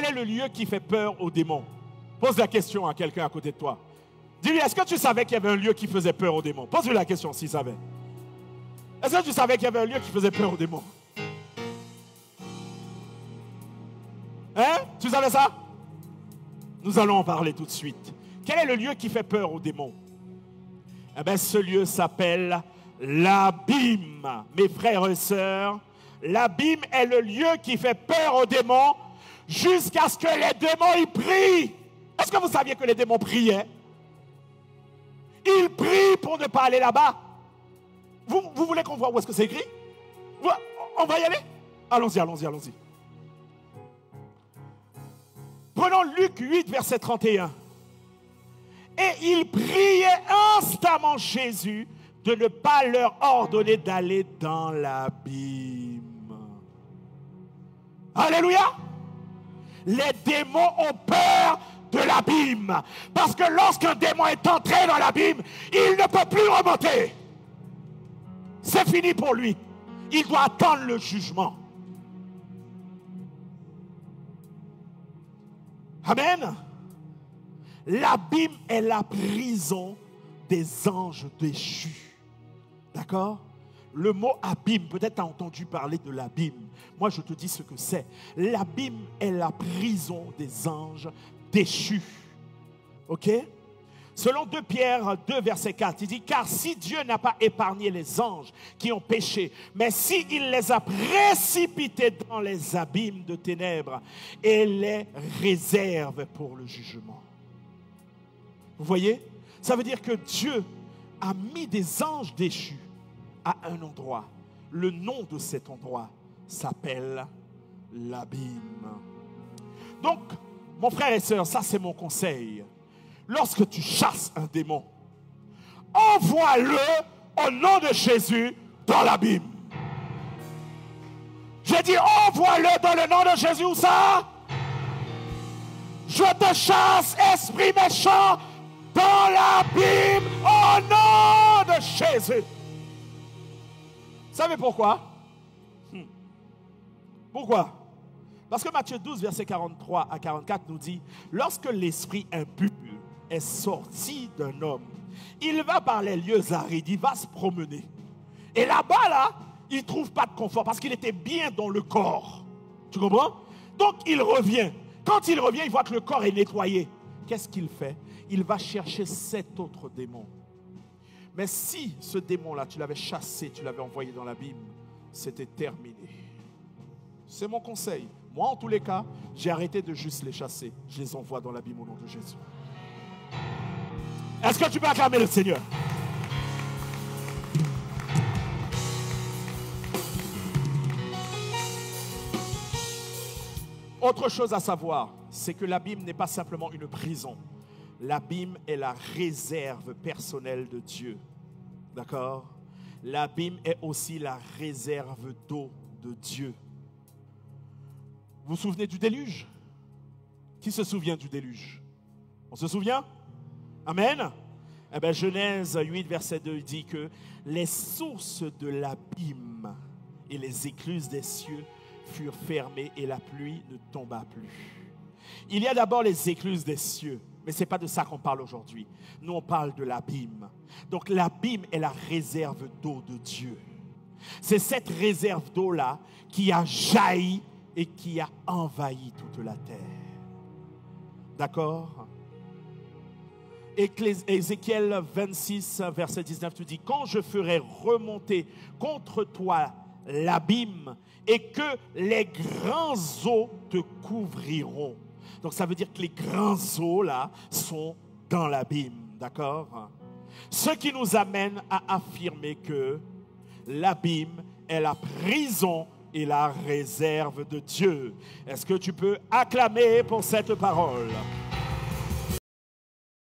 Quel est le lieu qui fait peur aux démons? Pose la question à quelqu'un à côté de toi. Dis-lui, est-ce que tu savais qu'il y avait un lieu qui faisait peur aux démons? Pose-lui la question s'il savait. Est-ce que tu savais qu'il y avait un lieu qui faisait peur aux démons? Hein? Tu savais ça? Nous allons en parler tout de suite. Quel est le lieu qui fait peur aux démons? Eh bien, ce lieu s'appelle l'abîme. Mes frères et sœurs, l'abîme est le lieu qui fait peur aux démons jusqu'à ce que les démons y prient. Est-ce que vous saviez que les démons priaient? Ils prient pour ne pas aller là-bas. Vous voulez qu'on voit où est-ce que c'est écrit? On va y aller? Allons-y, allons-y, allons-y. Prenons Luc 8, verset 31. Et il priait instamment Jésus de ne pas leur ordonner d'aller dans l'abîme. Alléluia! Les démons ont peur de l'abîme. Parce que lorsqu'un démon est entré dans l'abîme, il ne peut plus remonter. C'est fini pour lui. Il doit attendre le jugement. Amen. L'abîme est la prison des anges déchus. D'accord? Le mot abîme, peut-être tu as entendu parler de l'abîme. Moi, je te dis ce que c'est. L'abîme est la prison des anges déchus. Ok? Selon 2 Pierre 2, verset 4, il dit, car si Dieu n'a pas épargné les anges qui ont péché, mais s'il les a précipités dans les abîmes de ténèbres et les réserve pour le jugement. Vous voyez? Ça veut dire que Dieu a mis des anges déchus à un endroit. Le nom de cet endroit s'appelle l'abîme. Donc, mon frère et sœur, ça c'est mon conseil. Lorsque tu chasses un démon, envoie-le au nom de Jésus dans l'abîme. J'ai dit envoie-le dans le nom de Jésus. Où ça? Je te chasse, esprit méchant, dans l'abîme au nom de Jésus. Vous savez pourquoi? Pourquoi? Parce que Matthieu 12, verset 43 à 44 nous dit, lorsque l'esprit impur est sorti d'un homme, il va par les lieux arides, il va se promener. Et là-bas, là, il ne trouve pas de confort parce qu'il était bien dans le corps. Tu comprends? Donc il revient. Quand il revient, il voit que le corps est nettoyé. Qu'est-ce qu'il fait? Il va chercher 7 autres démons. Mais si ce démon-là, tu l'avais chassé, tu l'avais envoyé dans l'abîme, c'était terminé. C'est mon conseil. Moi, en tous les cas, j'ai arrêté de juste les chasser. Je les envoie dans l'abîme au nom de Jésus. Est-ce que tu peux acclamer le Seigneur? Autre chose à savoir, c'est que l'abîme n'est pas simplement une prison. L'abîme est la réserve personnelle de Dieu. D'accord? L'abîme est aussi la réserve d'eau de Dieu. Vous vous souvenez du déluge? Qui se souvient du déluge? On se souvient? Amen? Eh bien, Genèse 8, verset 2 dit que les sources de l'abîme et les écluses des cieux furent fermées et la pluie ne tomba plus. Il y a d'abord les écluses des cieux, mais ce n'est pas de ça qu'on parle aujourd'hui. Nous, on parle de l'abîme. Donc, l'abîme est la réserve d'eau de Dieu. C'est cette réserve d'eau-là qui a jailli et qui a envahi toute la terre. D'accord? Ézéchiel 26, verset 19, tu dis, quand je ferai remonter contre toi l'abîme et que les grands eaux te couvriront. Donc ça veut dire que les grands eaux là sont dans l'abîme, d'accord? Ce qui nous amène à affirmer que l'abîme est la prison et la réserve de Dieu. Est-ce que tu peux acclamer pour cette parole?